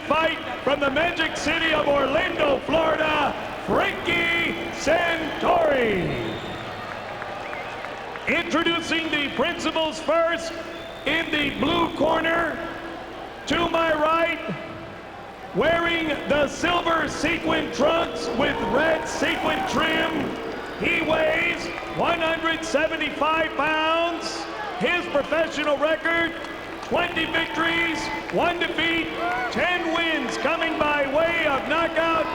fight from the magic city of Orlando, Florida, Frankie Santori. Introducing the principals first, in the blue corner, to my right, wearing the silver sequin trunks with red sequin trim, he weighs 175 pounds. His professional record, 20 victories, 1 defeat, 10 wins coming by way of knockout.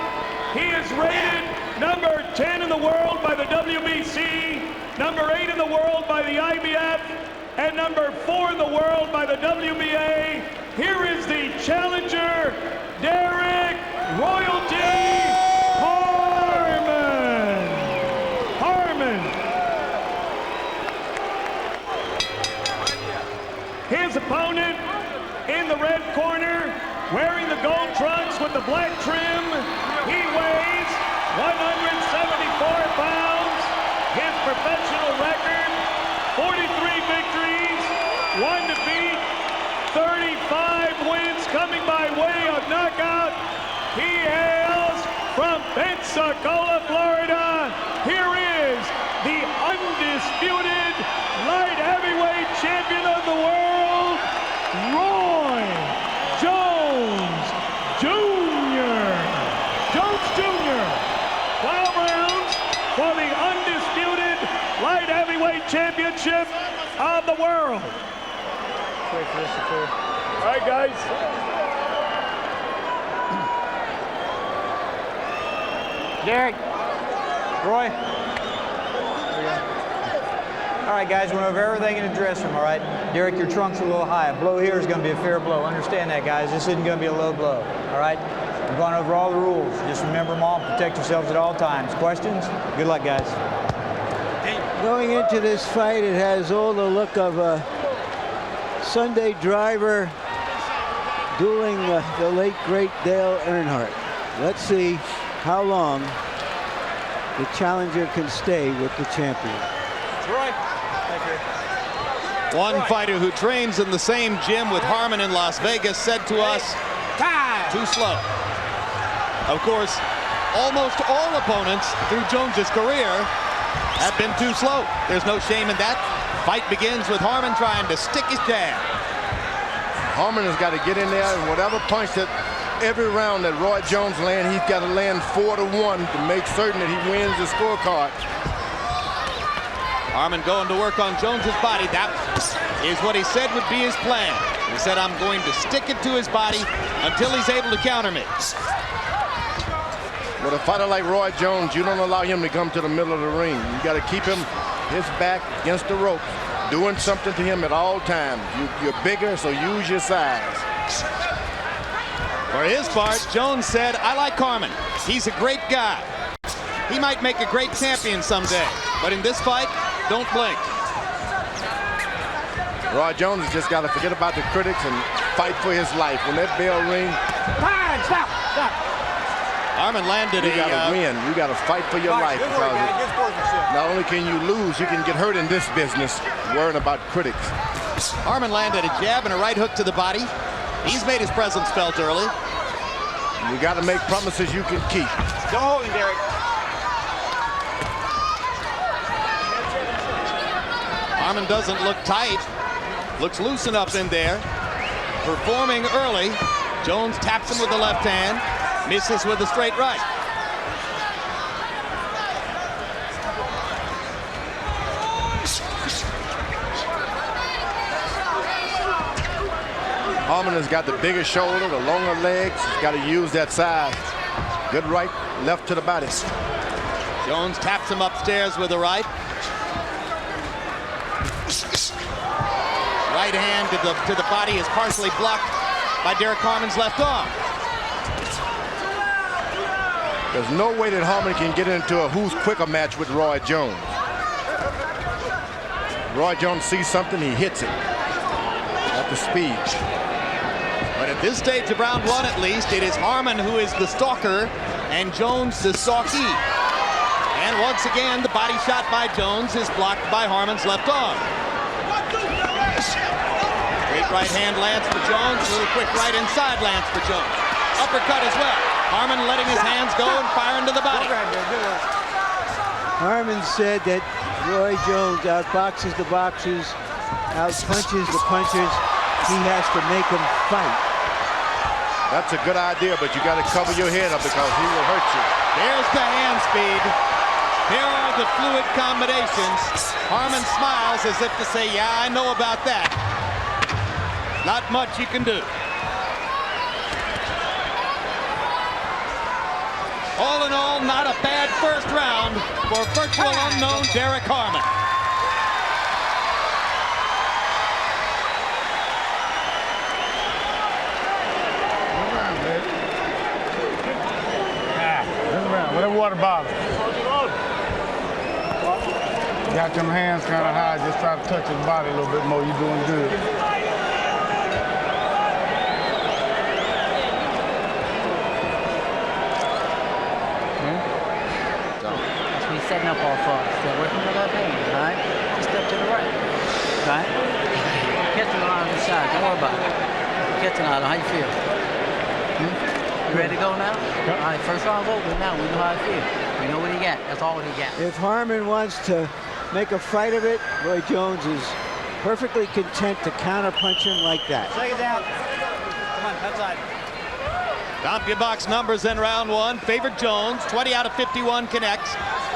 He is rated number 10 in the world by the WBC, number 8 in the world by the IBF, and number 4 in the world by the WBA. Here is the challenger, Derrick Royalty Harmon. His opponent in the red corner, wearing the gold trunks with the black trim, he weighs 174 pounds. His professional record, 43 victories, 1 defeat, 35 wins coming by way of knockout. He hails from Pensacola, Florida. Here is the undisputed light heavyweight champion of the world, Roy Jones Jr. 12 rounds for the undisputed light heavyweight championship of the world. Wait for this to clear. All right, guys. Derrick. Roy. All right, guys, went over everything in the dressing room, all right? Derrick, your trunk's a little high. A blow here is going to be a fair blow. Understand that, guys. This isn't going to be a low blow, all right? We've gone over all the rules. Just remember them all. Protect yourselves at all times. Questions? Good luck, guys. Going into this fight, it has all the look of a Sunday driver dueling the late, great Dale Earnhardt. Let's see how long the challenger can stay with the champion. Roy. One fighter who trains in the same gym with Harmon in Las Vegas said to us, too slow. Of course, almost all opponents through Jones's career have been too slow. There's no shame in that. Fight begins with Harmon trying to stick his jab. Harmon has got to get in there, and whatever punch that every round that Roy Jones lands, he's got to land 4-1 to make certain that he wins the scorecard. Harmon going to work on Jones's body. That is what he said would be his plan. He said, I'm going to stick it to his body until he's able to counter me. With a fighter like Roy Jones, you don't allow him to come to the middle of the ring. You got to keep him, his back against the ropes, doing something to him at all times. You're bigger, so use your size. For his part, Jones said, I like Harmon. He's a great guy. He might make a great champion someday, but in this fight, don't blink. Roy Jones has just got to forget about the critics and fight for his life. When that bell rings, Stop. Harmon landed you got to win. You got to fight for your life. Because not only can you lose, you can get hurt in this business worrying about critics. Harmon landed a jab and a right hook to the body. He's made his presence felt early. You got to make promises you can keep. Don't hold him, Derrick. Harmon doesn't look tight. Looks loose enough in there. Performing early. Jones taps him with the left hand. Misses with the straight right. Harmon has got the bigger shoulder, the longer legs. He's got to use that size. Good right, left to the body. Jones taps him upstairs with the right. Right hand to the body is partially blocked by Derrick Harmon's left arm. There's no way that Harmon can get into a who's quicker match with Roy Jones. Roy Jones sees something, he hits it at the speed. But at this stage of round one, at least, it is Harmon who is the stalker and Jones the stalkee. And once again, the body shot by Jones is blocked by Harmon's left arm. Great right hand lands for Jones. A little quick right inside lands for Jones. uppercut as well. Harmon letting his hands go and firing to the body. Harmon said that Roy Jones outboxes the boxers, outpunches the punchers. He has to make them fight. That's a good idea, but you got to cover your head up because he will hurt you. There's the hand speed. There are the fluid combinations. Harmon smiles as if to say, yeah, I know about that. Not much you can do. All in all, not a bad first round for virtual unknown Derrick Harmon. With a water bottle. Got them hands kind of high. Just try to touch his body a little bit more. You're doing good. That's what he's setting up all for. Still working with that hand, all right? Just step to the right, all right? Catching a lot on the side. Don't worry about it. Catching a lot. How you feel? You ready to go now? Yep. All right, first round's over now. We know how it feels. We know what he got. That's all what he got. If Harmon wants to make a fight of it, Roy Jones is perfectly content to counterpunch him like that. Take it down. Come on, outside. CompuBox numbers in round one. Favored Jones, 20 out of 51 connects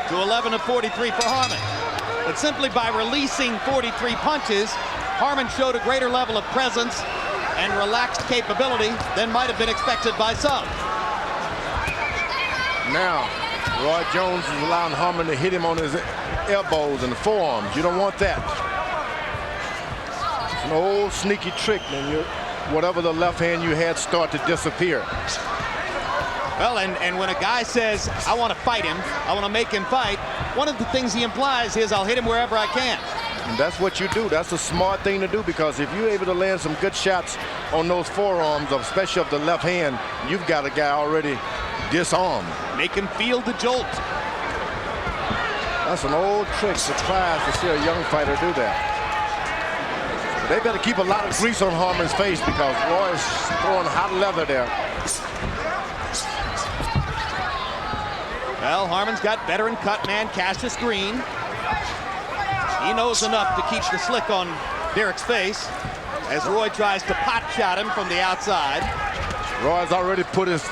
to 11 of 43 for Harmon. But simply by releasing 43 punches, Harmon showed a greater level of presence and relaxed capability than might have been expected by some. Now, Roy Jones is allowing Harmon to hit him on his elbows and the forearms. You don't want that. It's an old sneaky trick, and whatever the left hand you had start to disappear. Well, and when a guy says, I want to fight him, I want to make him fight, one of the things he implies is I'll hit him wherever I can. And that's what you do. That's a smart thing to do, because if you're able to land some good shots on those forearms, especially of the left hand, you've got a guy already disarmed. Make him feel the jolt. That's an old trick. Surprised to see a young fighter do that. They better keep a lot of grease on Harmon's face, because Roy's throwing hot leather there. Well, Harmon's got veteran cut man Cassius Green. He knows enough to keep the slick on Derrick's face as Roy tries to pot shot him from the outside. Roy's already put his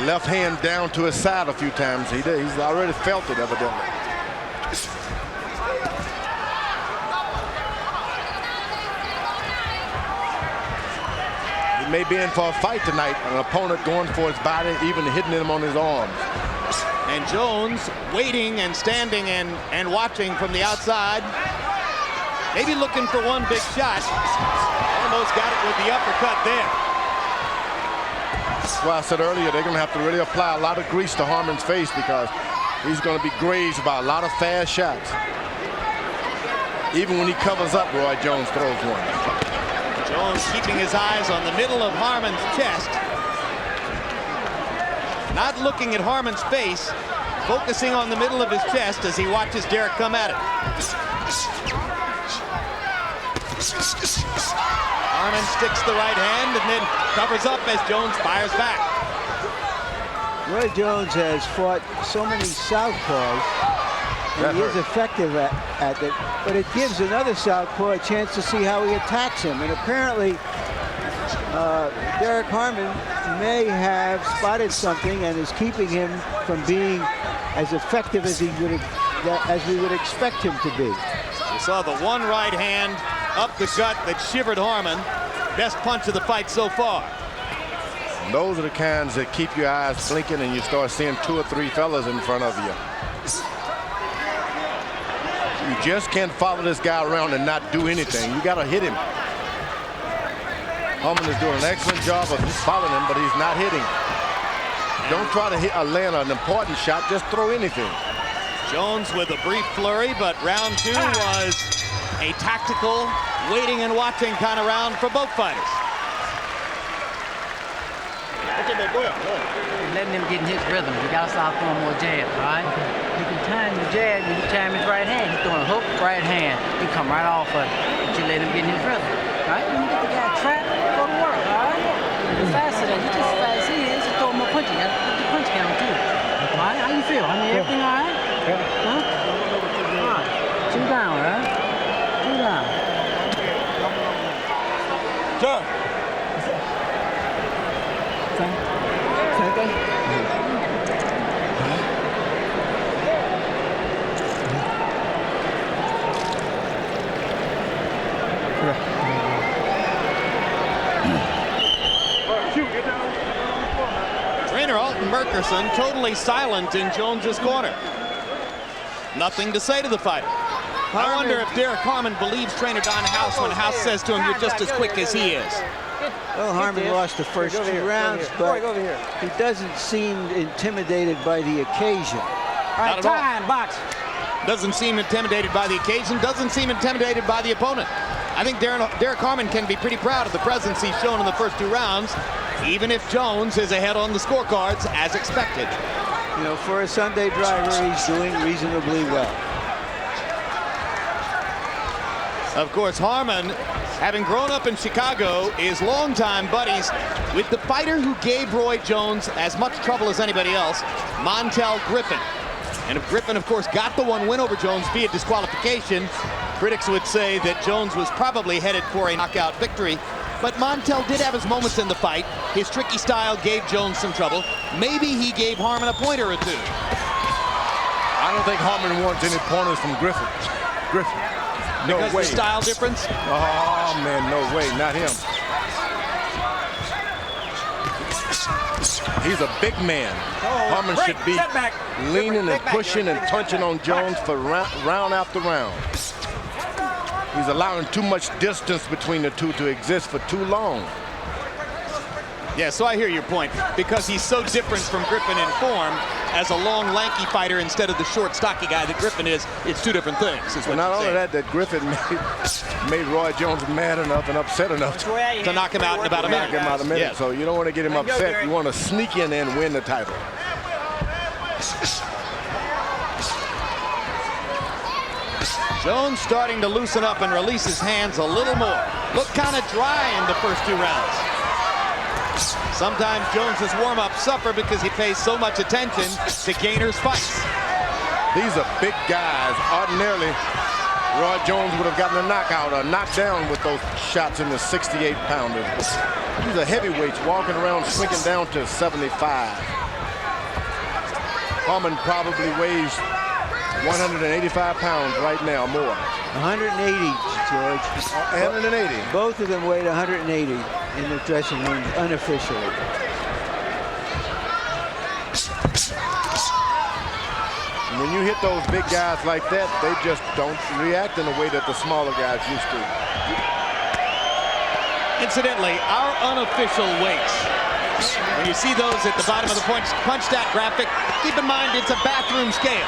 left hand down to his side a few times. He's already felt it, evidently. He may be in for a fight tonight. An opponent going for his body, even hitting him on his arms. And Jones waiting and standing and watching from the outside. Maybe looking for one big shot. Almost got it with the uppercut there. That's why I said earlier, they're going to have to really apply a lot of grease to Harmon's face, because he's going to be grazed by a lot of fast shots. Even when he covers up, Roy Jones throws one. Jones keeping his eyes on the middle of Harmon's chest. Not looking at Harmon's face, focusing on the middle of his chest as he watches Derrick come at it. Harmon sticks the right hand and then covers up as Jones fires back. Roy Jones has fought so many southpaws, and he is effective at it, but it gives another southpaw a chance to see how he attacks him. And apparently, Derrick Harmon may have spotted something and is keeping him from being as effective as we would expect him to be. You saw the one right hand up the gut that shivered Harmon. Best punch of the fight so far. And those are the kinds that keep your eyes blinking and you start seeing 2 or 3 fellas in front of you. You just can't follow this guy around and not do anything. You got to hit him. Harmon is doing an excellent job of following him, but he's not hitting. Don't try to land an important shot. Just throw anything. Jones with a brief flurry, but round 2 was a tactical, waiting and watching kind of round for both fighters. Letting him get in his rhythm. You gotta start throwing more jabs, all right? You can time the jab, you can time his right hand. He's throwing a hook, right hand. He come right off of it. But you let him get in his rhythm, all right? When you get the guy trapped, go to work, all right? The faster that he just as fast as he is, Sure. Trainer Alton Merkerson totally silent in Jones's corner. Nothing to say to the fighter. I wonder if Derrick Harmon believes trainer Don House when House says to him, "You're just as quick as he is." Well, Harmon lost the first 2 rounds, but he doesn't seem intimidated by the occasion. All right, time, box. Doesn't seem intimidated by the occasion, doesn't seem intimidated by the opponent. I think Derrick Harmon can be pretty proud of the presence he's shown in the first 2 rounds, even if Jones is ahead on the scorecards as expected. You know, for a Sunday driver, he's doing reasonably well. Of course, Harmon, having grown up in Chicago, is longtime buddies with the fighter who gave Roy Jones as much trouble as anybody else, Montel Griffin. And if Griffin, of course, got the 1 win over Jones via disqualification, critics would say that Jones was probably headed for a knockout victory. But Montel did have his moments in the fight. His tricky style gave Jones some trouble. Maybe he gave Harmon a pointer or 2. I don't think Harmon wants any pointers from Griffin. No Because way. of the style difference? Oh, man, no way. Not him. He's a big man. Harmon should be leaning and pushing and punching on Jones for round after round. He's allowing too much distance between the two to exist for too long. Yeah, so I hear your point. Because he's so different from Griffin in form, as a long, lanky fighter instead of the short, stocky guy that Griffin is, it's 2 different things. Well, not only that Griffin made Roy Jones mad enough and upset enough to knock him out in about a minute. Knock him out a minute. Yeah. So you don't want to get him upset. You want to sneak in and win the title. Jones starting to loosen up and release his hands a little more. Looked kind of dry in the first 2 rounds. Sometimes Jones's warm-ups suffer because he pays so much attention to Gainer's fights. These are big guys. Ordinarily, Roy Jones would have gotten a knockout or knocked down with those shots in the 68-pounder. These are heavyweights walking around shrinking down to 75. Harmon probably weighs 185 pounds right now, more. 180, George. 180. Both of them weighed 180 in the dressing room unofficially. When you hit those big guys like that, they just don't react in the way that the smaller guys used to. Incidentally, our unofficial weights, when you see those at the bottom of the punch stat graphic, keep in mind it's a bathroom scale.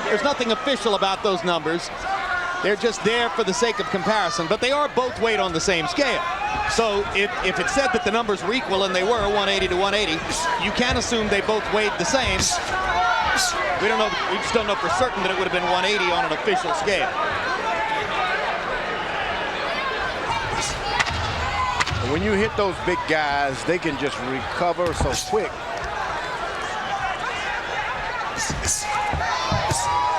There's nothing official about those numbers. They're just there for the sake of comparison, but they are both weighed on the same scale. So if it said that the numbers were equal, and they were 180 to 180, you can assume they both weighed the same. We don't know. We just don't know for certain that it would have been 180 on an official scale. When you hit those big guys, they can just recover so quick.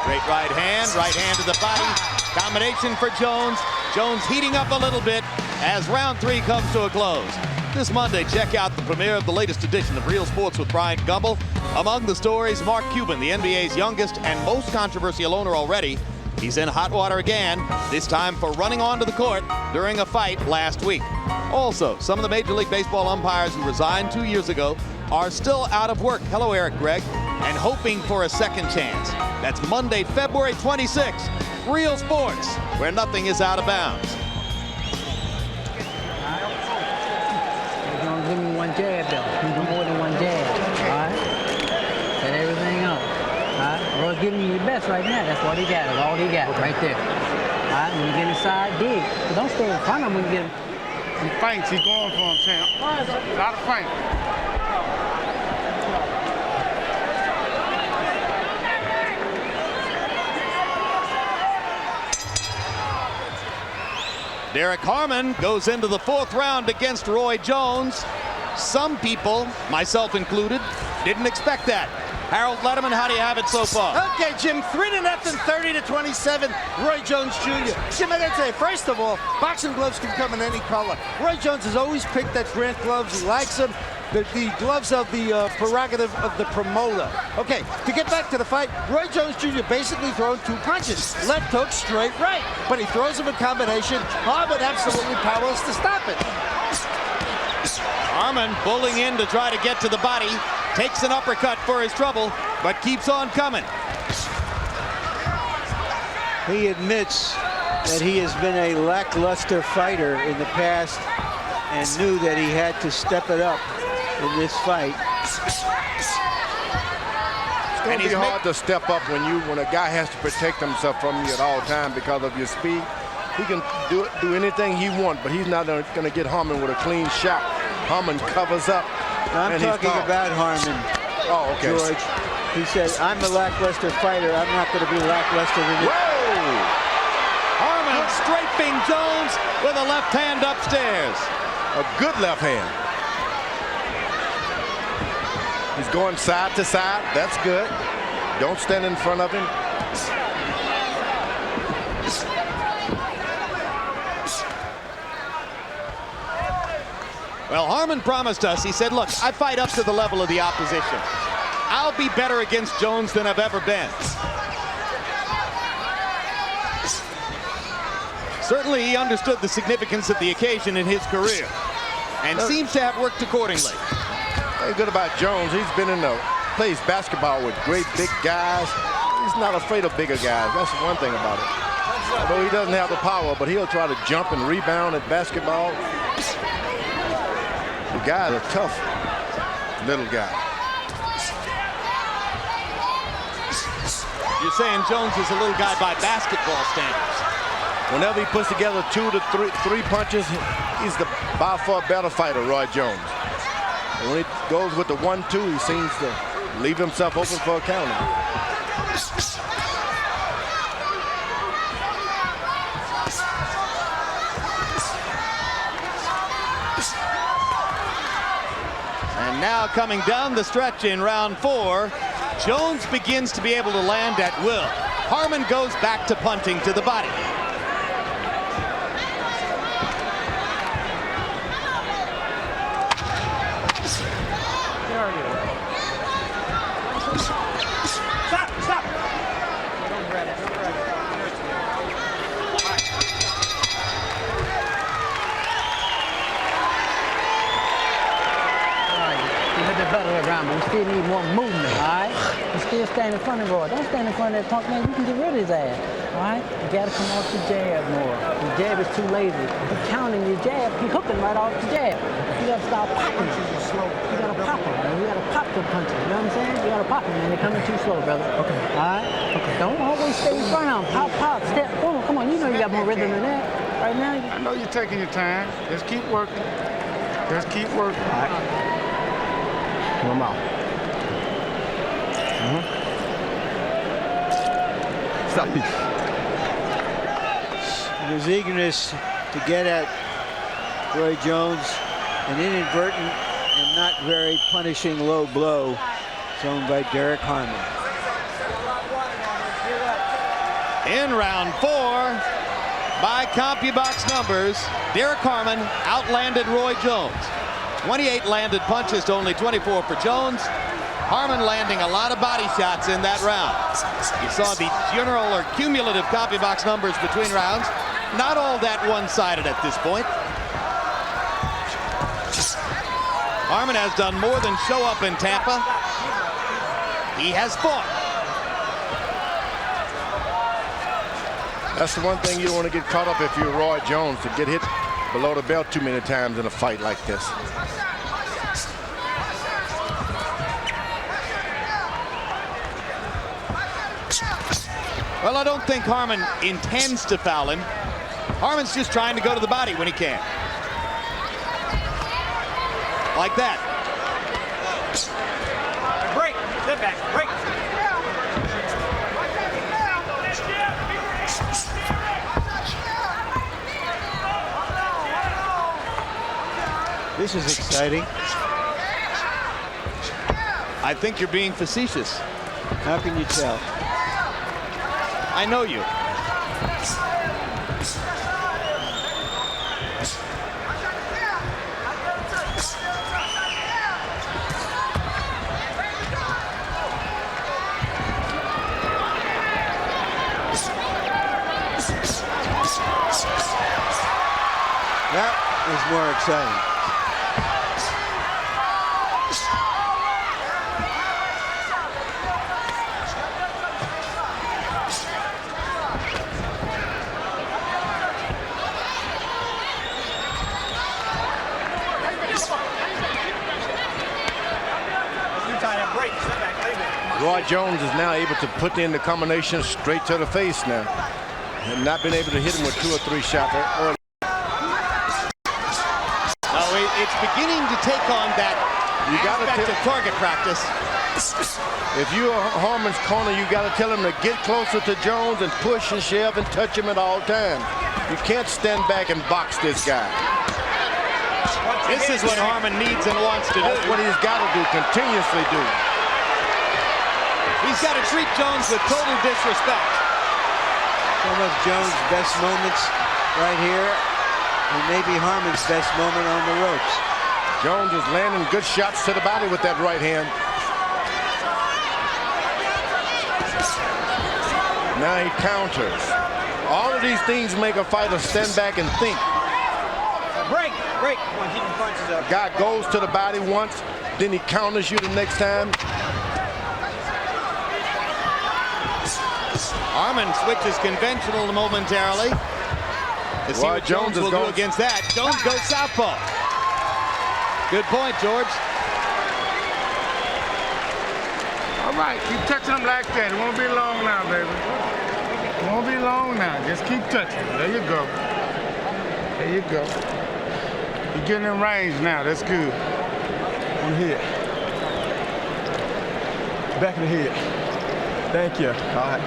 Great right hand to the body. Combination for Jones. Jones heating up a little bit as round 3 comes to a close. This Monday, check out the premiere of the latest edition of Real Sports with Brian Gumbel. Among the stories, Mark Cuban, the NBA's youngest and most controversial owner already. He's in hot water again, this time for running onto the court during a fight last week. Also, some of the Major League Baseball umpires who resigned 2 years ago are still out of work. Hello, Eric Gregg, and hoping for a second chance. That's Monday, February 26th. Real Sports, where nothing is out of bounds. He's gonna give me 1 jab, though. No more than 1 jab. All right? Set everything up. All right? Roy's giving you the best right now. That's what he got. That's all he got right there. All right? When you get inside, dig. But don't stay in front of him when you get him. He feints. He's going for him, champ. A lot of feint. Derrick Harmon goes into the 4th round against Roy Jones. Some people, myself included, didn't expect that. Harold Letterman, how do you have it so far? Okay, Jim, 3-0, 30-27, Roy Jones Jr. Jim, I gotta say, first of all, boxing gloves can come in any color. Roy Jones has always picked that Grant gloves. He likes them. The gloves of the prerogative of the promoter. Okay, to get back to the fight, Roy Jones Jr. basically throwing 2 punches. Left hook, straight right. But he throws them in combination. Harmon absolutely powerless to stop it. Harmon bullying in to try to get to the body. Takes an uppercut for his trouble, but keeps on coming. He admits that he has been a lackluster fighter in the past and knew that he had to step it up in this fight. It's going to be hard to step up when a guy has to protect himself from you at all times because of your speed. He can do anything he wants, but he's not going to get Harmon with a clean shot. Harmon covers up. I'm talking about Harmon. Oh, okay. George. He said, I'm a lackluster fighter. I'm not going to be lackluster in this. Harmon strafing Jones with a left hand upstairs. A good left hand. He's going side to side. That's good. Don't stand in front of him. Well, Harmon promised us, he said, look, I fight up to the level of the opposition. I'll be better against Jones than I've ever been. Certainly he understood the significance of the occasion in his career and seems to have worked accordingly. What's good about Jones, he's been plays basketball with great big guys. He's not afraid of bigger guys. That's one thing about it. Although he doesn't have the power, but he'll try to jump and rebound at basketball. The guy's a tough little guy. You're saying Jones is a little guy by basketball standards. Whenever he puts together 2 to 3 punches, he's the by far better fighter, Roy Jones. And when he goes with the 1-2, he seems to leave himself open for a counter. And now coming down the stretch in round 4, Jones begins to be able to land at will. Harmon goes back to punting to the body. Stop. Better around, but we still need more movement, all right? You still stand in front of Roy. Don't stand in front of that punk man. You can get rid of his ass, all right? You got to come off the jab more. The jab is too lazy. You're counting your jab. You're hooking right off the jab. You got to stop popping. You got to pop them, man. You got to pop the punches. You know what I'm saying? You got to pop them, man. They're coming too slow, brother. Okay. All right? Okay. Don't always stay around. Pop. Step. Come on. You know you got more rhythm than that. Right now. I know you're taking your time. Just keep working. All right. One out. Stop. And his eagerness to get at Roy Jones, an inadvertent and not very punishing low blow thrown by Derrick Harmon. In round 4, by CompuBox numbers, Derrick Harmon outlanded Roy Jones. 28 landed punches to only 24 for Jones. Harmon landing a lot of body shots in that round. You saw the general or cumulative CompuBox numbers between rounds. Not all that one-sided at this point. Harmon has done more than show up in Tampa. He has fought. That's the one thing you don't want to get caught up if you're Roy Jones, to get hit below the belt too many times in a fight like this. Well, I don't think Harmon intends to foul him. Harmon's just trying to go to the body when he can. Like that. Break. Sit back. Break. This is exciting. I I think you're being facetious. How can you tell? I know you. That is more exciting. Roy Jones is now able to put in the combination straight to the face now. And not been able to hit him with 2 or 3 shots early. It's beginning to take on that aspect of target practice. If you're Harmon's corner, you got to tell him to get closer to Jones and push and shove and touch him at all times. You can't stand back and box this guy. This is what Harmon needs and wants to do. That's what he's got to do, continuously do. He's got to treat Jones with total disrespect. Some of Jones' best moments right here, and maybe Harmon's best moment on the ropes. Jones is landing good shots to the body with that right hand. Now he counters. All of these things make a fighter stand back and think. Break. Come on, keep your punches up. Guy goes to the body once, then he counters you the next time. Harmon switches conventional momentarily. To see what Jones will do against that. Jones goes southpaw. Good point, George. All right, keep touching them like that. It won't be long now, baby. It won't be long now. Just keep touching. There you go. There you go. You're getting in range now. That's good. On the head. Back of the head. Thank you. All right.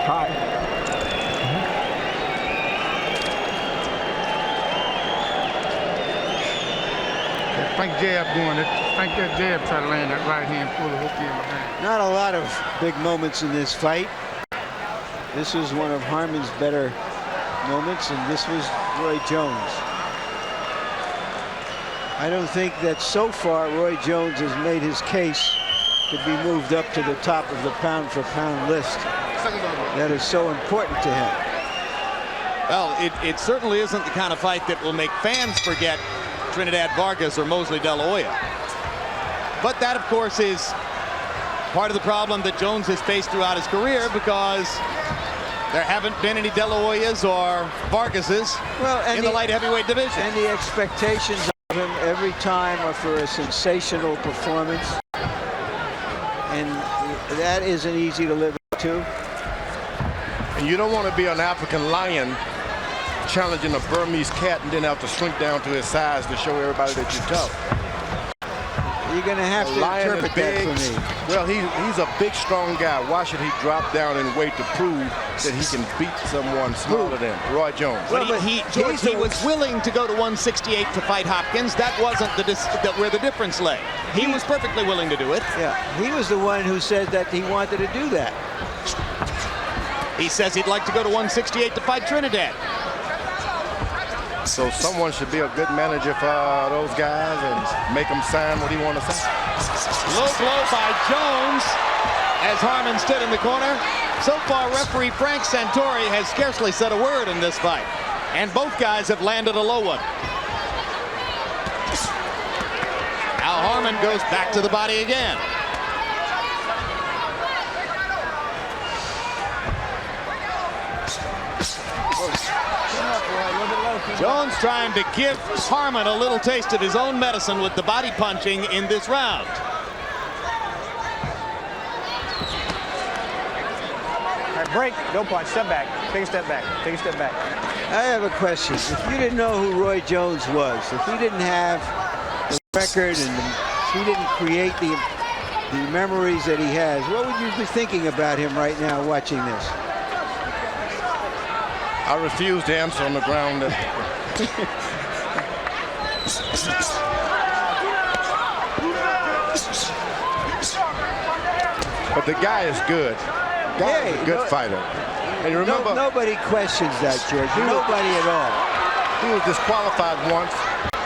All right. Think jab going. Think that jab try to land that right hand, pull the hook in behind. Not a lot of big moments in this fight. This was one of Harmon's better moments, and this was Roy Jones. I don't think that so far Roy Jones has made his case to be moved up to the top of the pound-for-pound list. That is so important to him. Well, it certainly isn't the kind of fight that will make fans forget Trinidad Vargas or Mosley De La Hoya. But that, of course, is part of the problem that Jones has faced throughout his career, because there haven't been any De La Hoyas or Vargases in the light heavyweight division. And the expectations of him every time are for a sensational performance. And that isn't easy to live up to. And you don't want to be an African lion challenging a Burmese cat and then have to shrink down to his size to show everybody that you're tough. You're going to have to interpret that for me. Well, he's a big, strong guy. Why should he drop down in weight to prove that he can beat someone smaller than Roy Jones? Well, he was willing to go to 168 to fight Hopkins. That wasn't where the difference lay. He was perfectly willing to do it. Yeah, he was the one who said that he wanted to do that. He says he'd like to go to 168 to fight Trinidad. So someone should be a good manager for those guys and make them sign what he wants to sign. Low blow by Jones as Harmon stood in the corner. So far, referee Frank Santori has scarcely said a word in this fight. And both guys have landed a low one. Now Harmon goes back to the body again. Jones trying to give Harmon a little taste of his own medicine with the body punching in this round. All right, break, don't punch, step back, take a step back, take a step back. I have a question. If you didn't know who Roy Jones was, if he didn't have the record and if he didn't create the memories that he has, what would you be thinking about him right now watching this? I refuse to answer on the ground. But the guy is good. Guy is a good fighter. And you remember, nobody questions that, George. Nobody at all. He was disqualified once,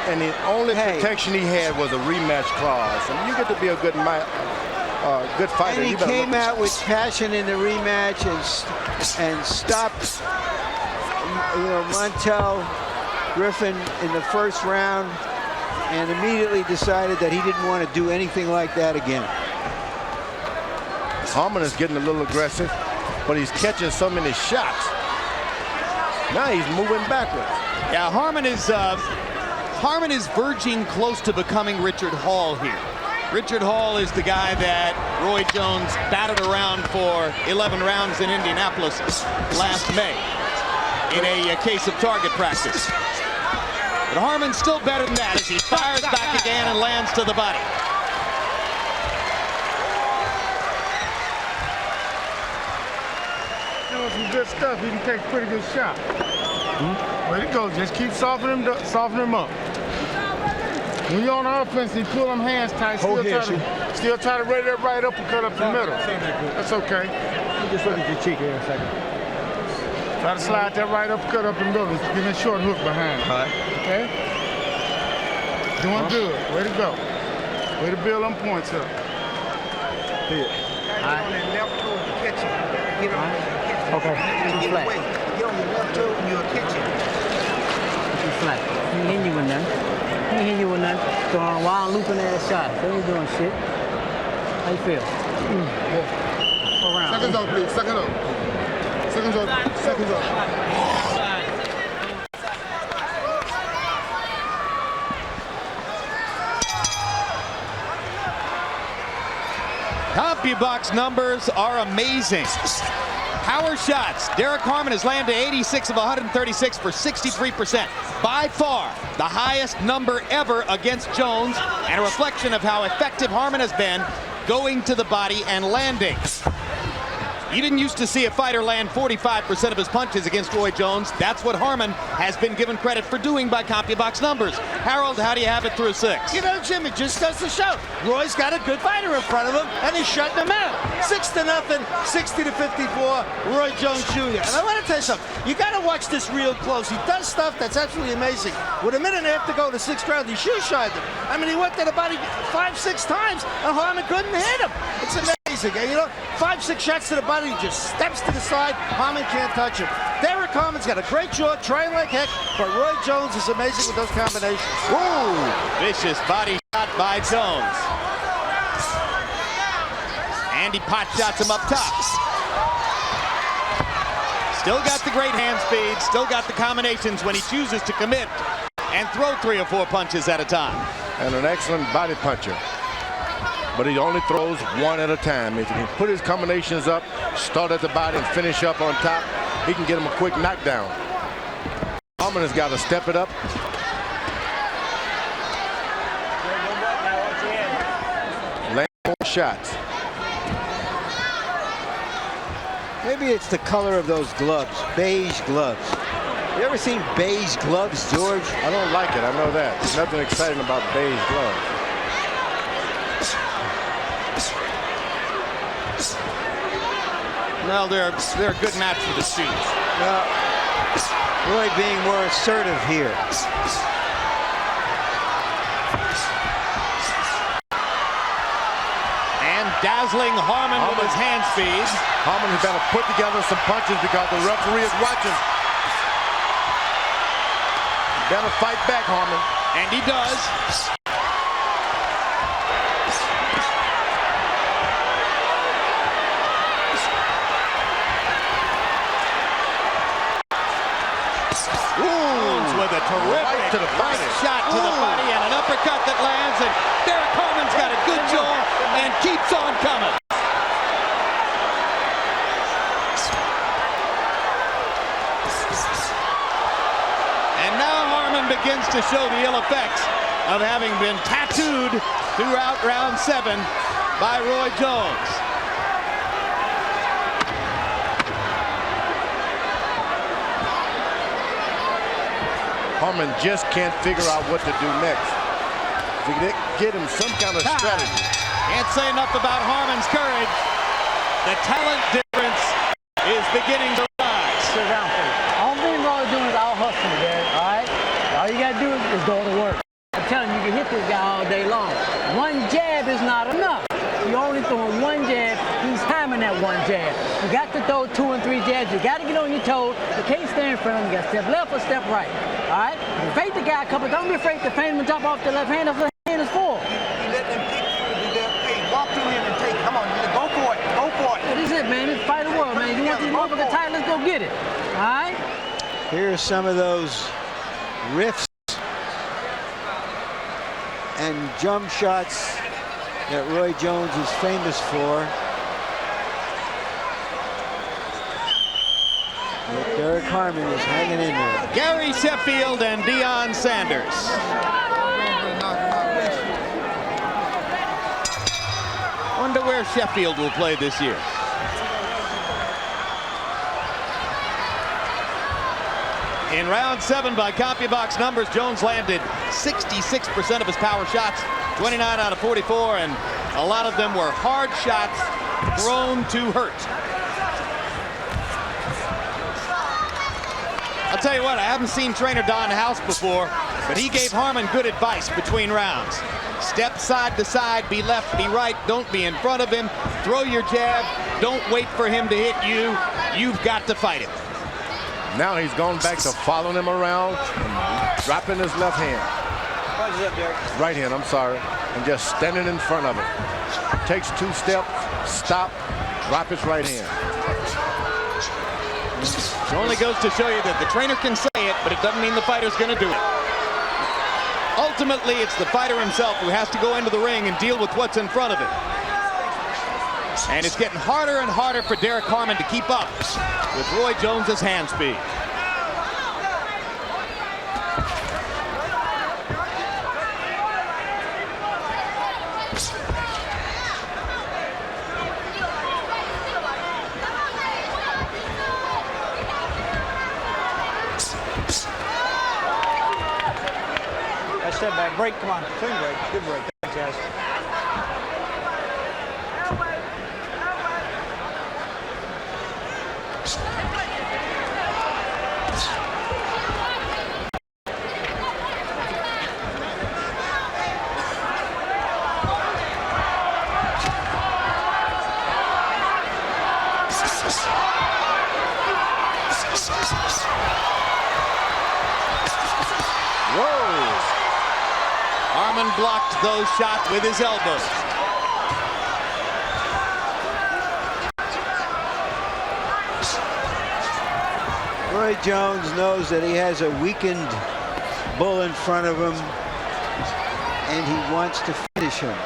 and the only protection he had was a rematch clause. And you get to be a good fighter. And he came out with passion in the rematch and stopped, Montel Griffin in the first round, and immediately decided that he didn't want to do anything like that again. Harmon is getting a little aggressive, but he's catching so many shots. Now he's moving backwards. Yeah, Harmon is verging close to becoming Richard Hall here. Richard Hall is the guy that Roy Jones batted around for 11 rounds in Indianapolis last May in a case of target practice. But Harmon's still better than that as he fires back again and lands to the body. Some good stuff. He can take a pretty good shot. Way to go. Just keep softening him up. When you're on offense, you pull them hands tight. Still try to ready that right uppercut up the middle. That's okay. You just look at your cheek here in a second. Try to slide that right uppercut up the middle. Give me a short hook behind. All right. Okay? Doing good. Way to go. Way to build them points up. Here. All right. Okay. Too flat. Get on your left toe and you'll catch it. Too flat. He ain't hitting you with nothing. He ain't hitting you with nothing. Throwing a wild looping ass shot. They ain't doing shit. How you feel? Go around. Seconds up, please. Seconds up. Seconds up. Seconds up. CompuBox numbers are amazing. Power shots. Derrick Harmon has landed 86 of 136 for 63%. By far the highest number ever against Jones, and a reflection of how effective Harmon has been going to the body and landing. You didn't used to see a fighter land 45% of his punches against Roy Jones. That's what Harmon has been given credit for doing by CompuBox numbers. Harold, how do you have it through 6? You know, Jim, it just does the show. Roy's got a good fighter in front of him, and he's shutting him out. 6-0, 60-54, Roy Jones Jr. And I want to tell you something. You got to watch this real close. He does stuff that's absolutely amazing. With a minute and a half to go to the 6th round, he shoe-shied him. I mean, he went to the body 5-6 times, and Harmon couldn't hit him. It's amazing. You know, 5-6 shots to the body, he just steps to the side. Harmon can't touch him. Derrick Harmon's got a great jaw, trying like heck, but Roy Jones is amazing with those combinations. Woo! Vicious body shot by Jones. And he pot shots him up top. Still got the great hand speed, still got the combinations when he chooses to commit and throw 3 or 4 punches at a time. And an excellent body puncher. But he only throws 1 at a time. If he can put his combinations up, start at the body and finish up on top, he can get him a quick knockdown. Harmon has got to step it up. Land more shots. Maybe it's the color of those gloves, beige gloves. You ever seen beige gloves, George? I don't like it, I know that. There's nothing exciting about beige gloves. Well, they're a good match for the shoes. Roy being more assertive here. And dazzling Harmon with his hand speed. Harmon has got to put together some punches because the referee is watching. Better fight back, Harmon. And he does. With a terrific to the body. Shot to the body and an uppercut that lands, and Derrick Harmon's got a good jaw and keeps on coming. And now Harmon begins to show the ill effects of having been tattooed throughout round 7 by Roy Jones. Harmon just can't figure out what to do next. If we get him some kind of strategy. Can't say enough about Harmon's courage. The talent difference is beginning to rise. Sit down, please. All me and Roy doing is out hustling, Derrick, all right? All you got to do is go to work. I'm telling you, you can hit this guy all day long. One jab is not enough. You're only throwing one jab. He's timing that one jab. You got to throw 2 and 3 jabs. You got to get on your toes. You can't stand in front of him. You got to step left or step right. All right? You fake the guy a couple. Don't be afraid to feint him and drop off the left hand. That's what the hand is for. You let them kick you. Hey, walk through him and take. Come on, you go for it. Go for it. What is it, man? It's fight the world, man. You want these motherfuckers tight? Let's go get it. All right? Here's some of those riffs and jump shots that Roy Jones is famous for. But Derrick Harmon is hanging in there. Gary Sheffield and Deion Sanders. Wonder where Sheffield will play this year. In round 7 by CompuBox numbers, Jones landed 66% of his power shots, 29 out of 44, and a lot of them were hard shots thrown to hurt. I'll tell you what, I haven't seen trainer Don House before, but he gave Harmon good advice between rounds. Step side to side, be left, be right, don't be in front of him, throw your jab, don't wait for him to hit you, you've got to fight him. Now he's gone back to following him around and dropping his left hand. Right hand, I'm sorry. And just standing in front of him. Takes 2 steps, stop, drop his right hand. It only goes to show you that the trainer can say it, but it doesn't mean the fighter's going to do it. Ultimately, it's the fighter himself who has to go into the ring and deal with what's in front of him. And it's getting harder and harder for Derrick Harmon to keep up with Roy Jones's hand speed. Nice step back. Break, come on. Clean break. Good break. Thanks, guys. Harmon blocked those shots with his elbows. Roy Jones knows that he has a weakened bull in front of him, and he wants to finish him.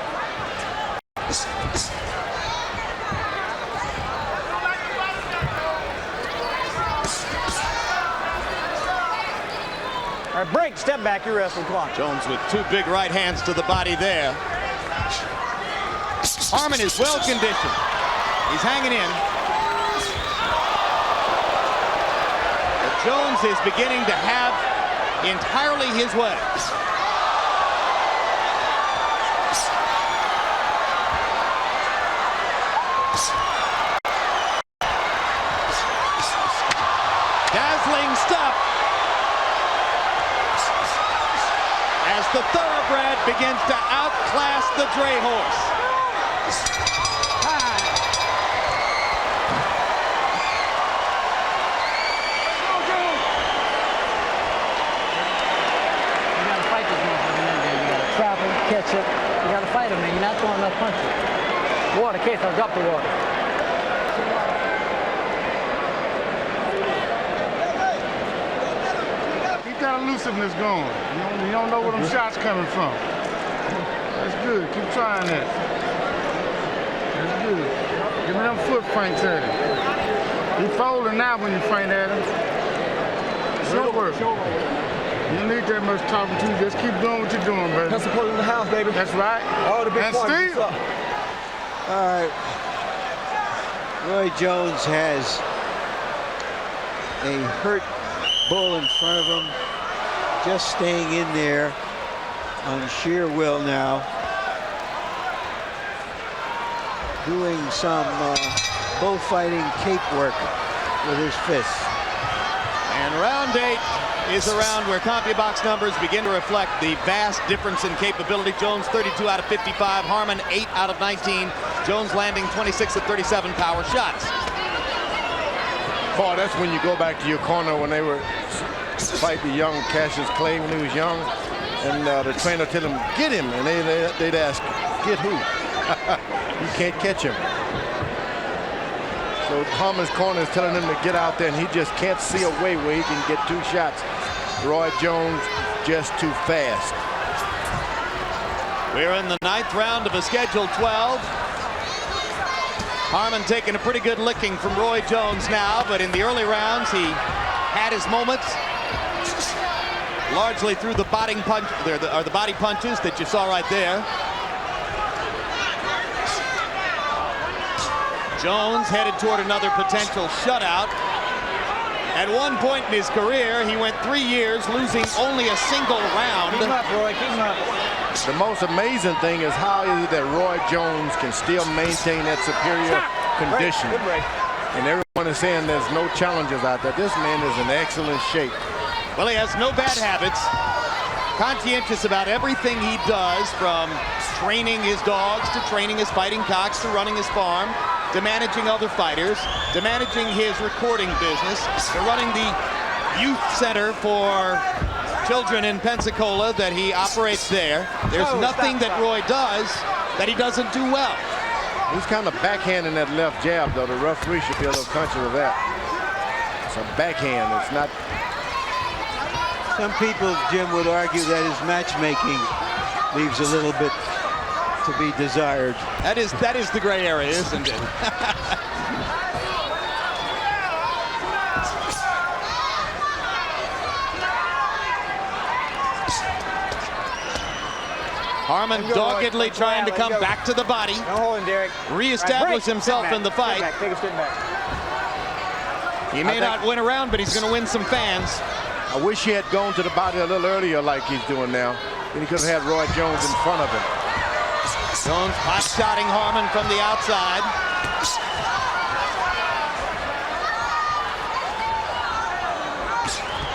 All right, break, step back, you're wrestling, come on. Jones with 2 big right hands to the body there. Harmon is well conditioned. He's hanging in. But Jones is beginning to have entirely his way. Dazzling stuff as the thoroughbred begins to outclass the dray horse. You gotta fight this motherfucker, man. You gotta trap him, catch it. You gotta fight him, man. You're not throwing enough punches. Water, case, I'll drop the water. Keep that elusiveness going. You don't know where them shots coming from. That's good. Keep trying that. That's good. Give me them foot feints at him. He folding now when you feint at him. Good work. You don't need that much talking to. Just keep doing what you're doing, baby. That's the point of the house, baby. That's right. All the big And points. still. All right. Roy Jones has a hurt bull in front of him, just staying in there on sheer will now, doing some bullfighting cape work with his fists. And round 8 is a round where CompuBox numbers begin to reflect the vast difference in capability. Jones 32 out of 55, Harmon 8 out of 19. Jones landing 26 of 37 power shots. Boy, that's when you go back to your corner when they were fighting young Cassius Clay when he was young, and the trainer tell him, get him, and they'd ask, get who? You can't catch him. So Harmon's corner is telling him to get out there, and he just can't see a way where he can get 2 shots. Roy Jones just too fast. We're in the 9th round of a scheduled 12. Harmon taking a pretty good licking from Roy Jones now, but in the early rounds he had his moments, largely through the body punches that you saw right there. Jones headed toward another potential shutout. At one point in his career, he went 3 years losing only a single round. Keep him up, Roy. Keep him up. The most amazing thing is how is it that Roy Jones can still maintain that superior condition. Good break. And everyone is saying there's no challenges out there. This man is in excellent shape. Well, he has no bad habits. Conscientious about everything he does, from training his dogs to training his fighting cocks to running his farm, to managing other fighters, to managing his recording business, to running the youth center for children in Pensacola that he operates there. There's nothing that Roy does that he doesn't do well. He's kind of backhanding that left jab, though. The referee should be a little conscious of that. It's a backhand. It's not. Some people, Jim, would argue that his matchmaking leaves a little bit to be desired. That is the gray area, isn't it? Harmon doggedly trying to come back to the body. Don't hold him, Derrick. Reestablish himself in the fight. Take a step back. He may not win a round, but he's going to win some fans. I wish he had gone to the body a little earlier like he's doing now. Then he could have had Roy Jones in front of him. Jones hot-shotting Harmon from the outside.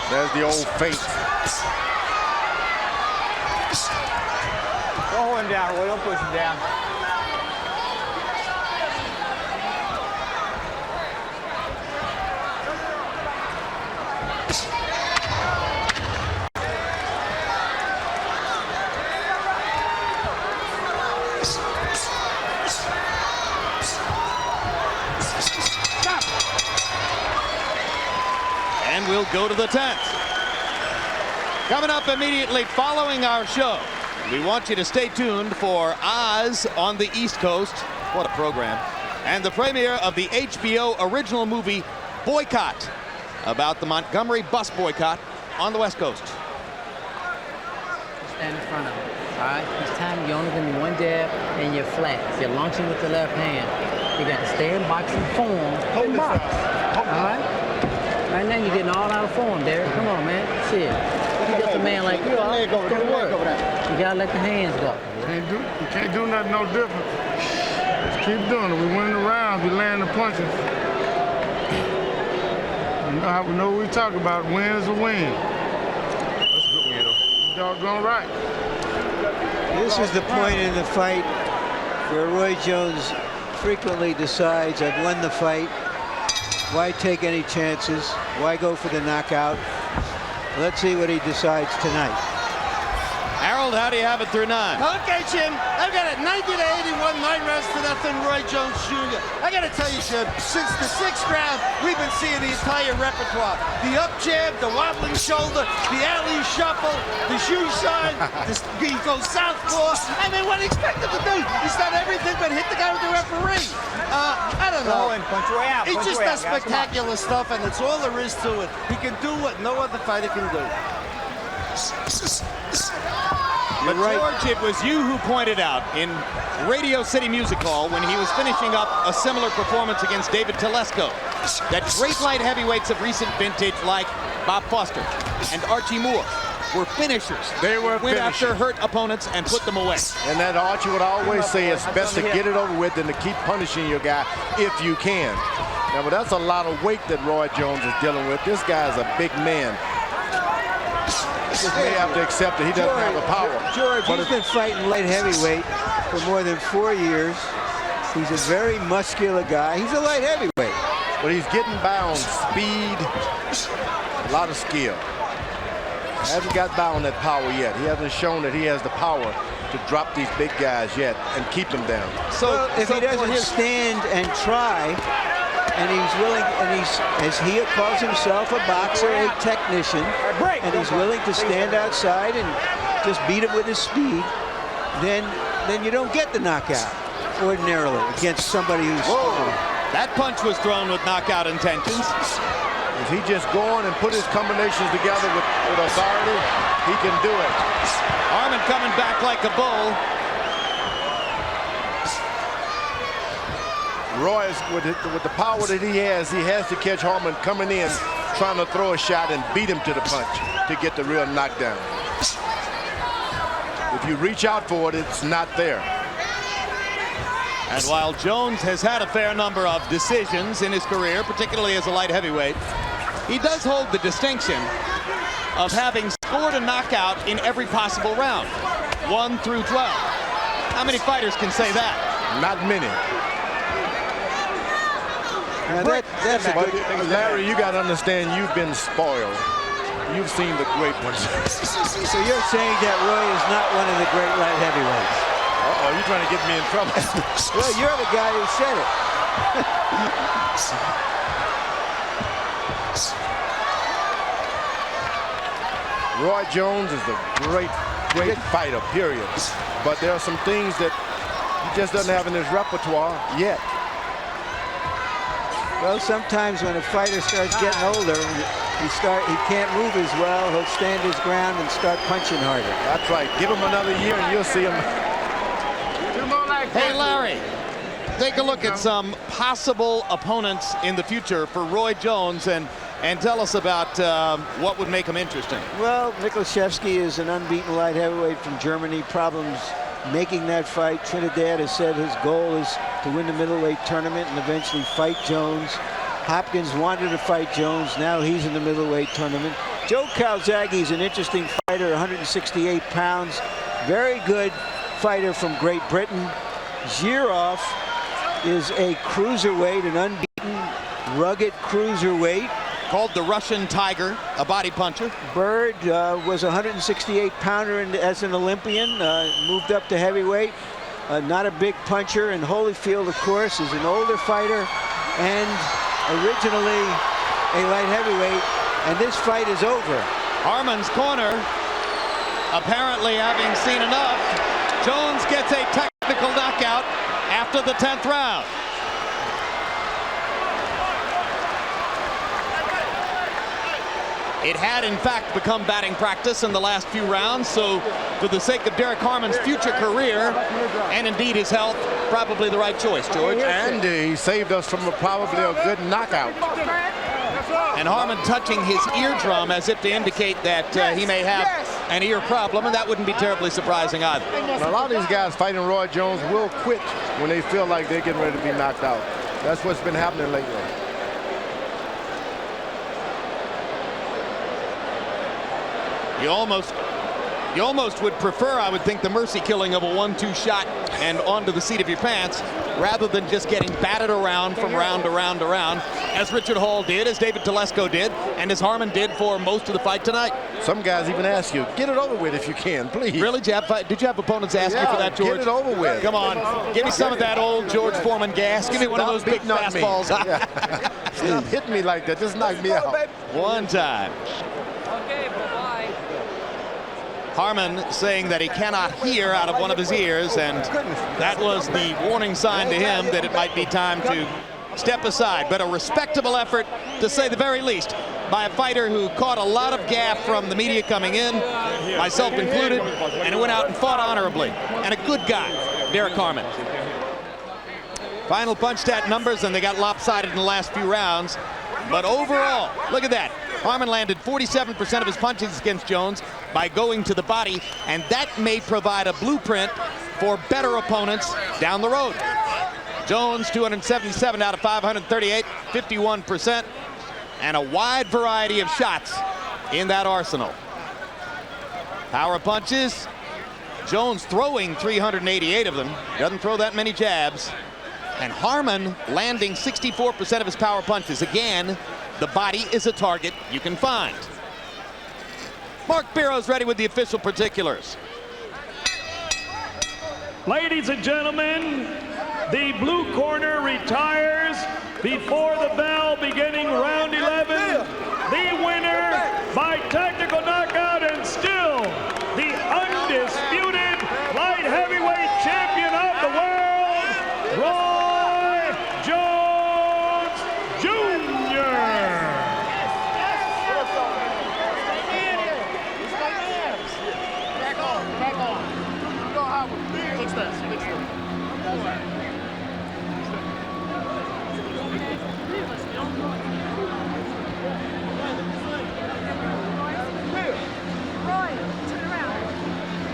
There's the old feint. Don't hold him down, Roy. Don't push him down. And we'll go to the 10th. Coming up immediately following our show, we want you to stay tuned for Oz on the East Coast. What a program. And the premiere of the HBO original movie Boycott, about the Montgomery bus boycott on the West Coast. Stand in front of him. All right? This time you're only going to be one jab and you're flat. If you're launching with the left hand, you got to stay in boxing form and box. All right? Right now you're getting all out of form, Derrick. Come on, man. Shit. You just a man like you are. You gotta let the hands go. You can't do nothing no different. Just keep doing it. We winning the rounds. We land the punches. We know what we talk about. Win is a win. That's a good win, though. Doggone right. This is the point in the fight where Roy Jones frequently decides, I've won the fight. Why take any chances? Why go for the knockout? Let's see what he decides tonight. Harold, how do you have it through 9? Okay, Jim, I've got it 90 to 81, 9 rounds to nothing, Roy Jones Jr. I got to tell you, Jim, since the 6th round, we've been seeing the entire repertoire. The up jab, the wobbling shoulder, the alley shuffle, the shoe shine, he goes southpaw. I mean, what do you expect him to do? He's done everything but hit the guy with the referee. I don't know. Punch Roy out. He Punch just Roy does out, guys. spectacular stuff, and that's all there is to it. He can do what no other fighter can do. But George, it was you who pointed out in Radio City Music Hall when he was finishing up a similar performance against David Telesco that great light heavyweights of recent vintage like Bob Foster and Archie Moore were finishers. They were Went after finishers. hurt opponents and put them away. And that Archie would always say it's best to get it over with than to keep punishing your guy if you can. Now, but that's a lot of weight that Roy Jones is dealing with. This guy's a big man. He just may have to accept that he doesn't have the power. George, he's been fighting light heavyweight for more than 4 years. He's a very muscular guy. He's a light heavyweight. But he's getting by on speed, a lot of skill. Hasn't got by on that power yet. He hasn't shown that he has the power to drop these big guys yet and keep them down. So if he doesn't stand and try, and he's willing, and he's, as he calls himself, a boxer, a technician, and he's willing to stand outside and just beat him with his speed, then you don't get the knockout ordinarily against somebody who's strong. That punch was thrown with knockout intentions. If he just go on and put his combinations together with authority, he can do it. Harmon coming back like a bull. Roy, with the power that he has to catch Harmon coming in, trying to throw a shot and beat him to the punch to get the real knockdown. If you reach out for it, it's not there. And while Jones has had a fair number of decisions in his career, particularly as a light heavyweight, he does hold the distinction of having scored a knockout in every possible round, 1 through 12. How many fighters can say that? Not many. Now that's a But good, Larry, you got to understand, you've been spoiled. You've seen the great ones. so you're saying that Roy is not one of the great light heavyweights? Uh-oh, you're trying to get me in trouble. Well, you're the guy who said it. Roy Jones is a great fighter, period. But there are some things that he just doesn't have in his repertoire yet. Well, sometimes when a fighter starts getting older, he can't move as well. He'll stand his ground and start punching harder. That's right. Give him another year and you'll see him. Hey, Larry, take a look at some possible opponents in the future for Roy Jones and tell us about what would make him interesting. Well, Mikuszewski is an unbeaten light heavyweight from Germany. Problems making that fight. Trinidad has said his goal is to win the middleweight tournament and eventually fight Jones. Hopkins wanted to fight Jones. Now he's in the middleweight tournament. Joe Calzaghe is an interesting fighter, 168 pounds. Very good fighter from Great Britain. Zhirov is a cruiserweight, an unbeaten, rugged cruiserweight. Called the Russian Tiger, a body puncher. Bird was a 168-pounder as an Olympian, moved up to heavyweight. Not a big puncher. And Holyfield, of course, is an older fighter and originally a light heavyweight. And this fight is over. Harmon's corner, apparently having seen enough. Jones gets a technical knockout after the 10th round. It had, in fact, become batting practice in the last few rounds, so for the sake of Derrick Harmon's future career, and indeed his health, probably the right choice, George. And he saved us from probably a good knockout. And Harmon touching his eardrum as if to indicate that he may have an ear problem, and that wouldn't be terribly surprising either. Now, a lot of these guys fighting Roy Jones will quit when they feel like they're getting ready to be knocked out. That's what's been happening lately. You almost would prefer, I would think, the mercy killing of a 1-2 shot and onto the seat of your pants rather than just getting batted around from round to round to round, as Richard Hall did, as David Telesco did, and as Harmon did for most of the fight tonight. Some guys even ask you, get it over with if you can, please. Really, did you have opponents ask you for that, George? Get it over with. Come on, give me some of that old George Foreman gas. Give me one of those big fastballs. Stop hitting me like that. Just knock me out. One time. Okay, bye-bye. Harmon saying that he cannot hear out of one of his ears, and that was the warning sign to him that it might be time to step aside. But a respectable effort, to say the very least, by a fighter who caught a lot of gaff from the media coming in, myself included, and who went out and fought honorably. And a good guy, Derrick Harmon. Final punch stat numbers, and they got lopsided in the last few rounds. But overall, look at that. Harmon landed 47% of his punches against Jones by going to the body, and that may provide a blueprint for better opponents down the road. Jones, 277 out of 538, 51%, and a wide variety of shots in that arsenal. Power punches, Jones throwing 388 of them, doesn't throw that many jabs. And Harmon landing 64% of his power punches. Again, the body is a target you can find. Mark Biro's ready with the official particulars. Ladies and gentlemen, the blue corner retires before the bell, beginning round 11. The winner by technical knockout and still the undisputed light heavyweight champion of the world, Roy Jones Jr. Back on. You know how we fix that.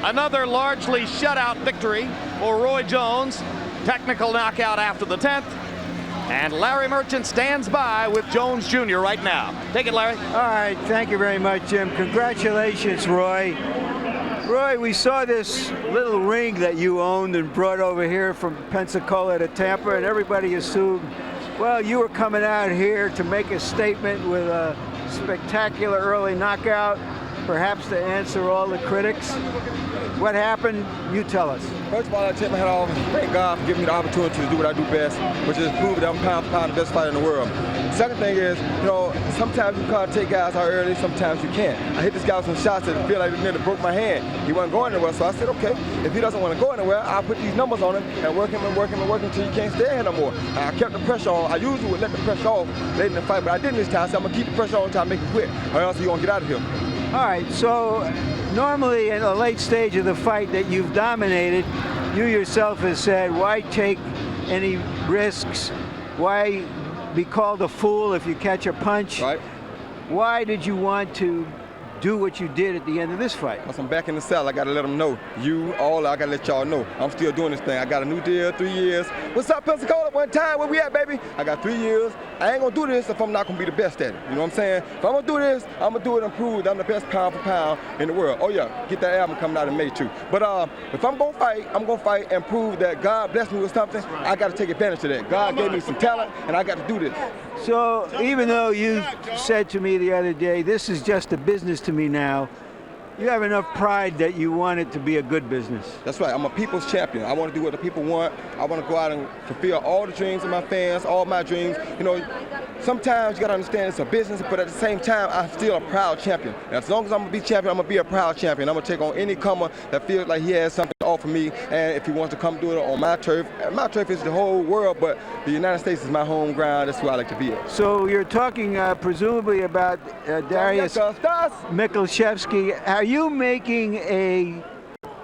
Another largely shutout victory for Roy Jones. Technical knockout after the 10th. And Larry Merchant stands by with Jones Jr. right now. Take it, Larry. All right, thank you very much, Jim. Congratulations, Roy. Roy, we saw this little ring that you owned and brought over here from Pensacola to Tampa, and everybody assumed, well, you were coming out here to make a statement with a spectacular early knockout, perhaps to answer all the critics. What happened? You tell us. First of all, I take my hat off and thank God for giving me the opportunity to do what I do best, which is prove that I'm pound for pound the best fighter in the world. Second thing is, you know, sometimes you can't take guys out early, sometimes you can't. I hit this guy with some shots that feel like it nearly broke my hand. He wasn't going anywhere, so I said, okay, if he doesn't want to go anywhere, I'll put these numbers on him and work him and work him and work him until he can't stay here no more. I kept the pressure on. I usually would let the pressure off late in the fight, but I didn't this time, so I'm going to keep the pressure on until I make him quit, or else he's going to get out of here. All right, so normally in a late stage of the fight that you've dominated, you yourself have said, why take any risks? Why be called a fool if you catch a punch? Right. Why did you want to do what you did at the end of this fight? Because I'm back in the cell, I got to let them know. I got to let y'all know. I'm still doing this thing. I got a new deal, 3 years. What's up, Pensacola? One time, where we at, baby? I got 3 years. I ain't going to do this if I'm not going to be the best at it. You know what I'm saying? If I'm going to do this, I'm going to do it and prove that I'm the best pound for pound in the world. Oh, yeah, get that album coming out in May, too. But if I'm going to fight, I'm going to fight and prove that God blessed me with something. I got to take advantage of that. God gave me some talent, and I got to do this. So even though you said to me the other day, this is just a business to me now, you have enough pride that you want it to be a good business. That's right. I'm a people's champion. I want to do what the people want. I want to go out and fulfill all the dreams of my fans, all my dreams. You know, sometimes you got to understand it's a business, but at the same time, I'm still a proud champion. And as long as I'm going to be champion, I'm going to be a proud champion. I'm going to take on any comer that feels like he has something to offer me, and if he wants to come do it on my turf. And my turf is the whole world, but the United States is my home ground. That's where I like to be at. So you're talking presumably about Darius Michalczewski. Are you making a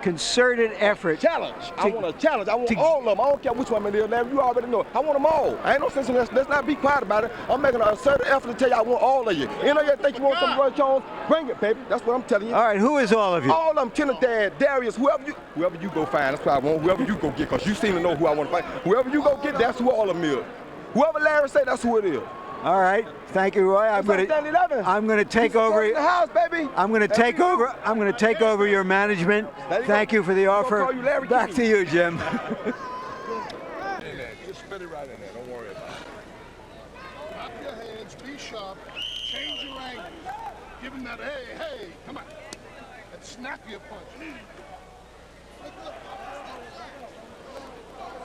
concerted effort? Challenge. I want a challenge. I want all of them. I don't care which one it is, Larry. You already know. I want them all. I ain't no sense in this. Let's not be quiet about it. I'm making a concerted effort to tell you I want all of you. You know you think you want some Roy Jones? Bring it, baby. That's what I'm telling you. All right, who is all of you? All of them. Trinidad, Darius, whoever you go find. That's what I want. Whoever you go get, because you seem to know who I want to fight. Whoever you go get, that's who all of them is. Whoever Larry say, that's who it is. All right, thank you, Roy. I'm going to take over. The house, baby. I'm going to take over. I'm going to take over your management. Thank you for the offer. Back to you, Jim. Just spit it right in there. Don't worry about it. Drop your hands. Be sharp. Change your angle. Give him that hey, come on. And snap your punch.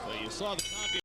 So you saw the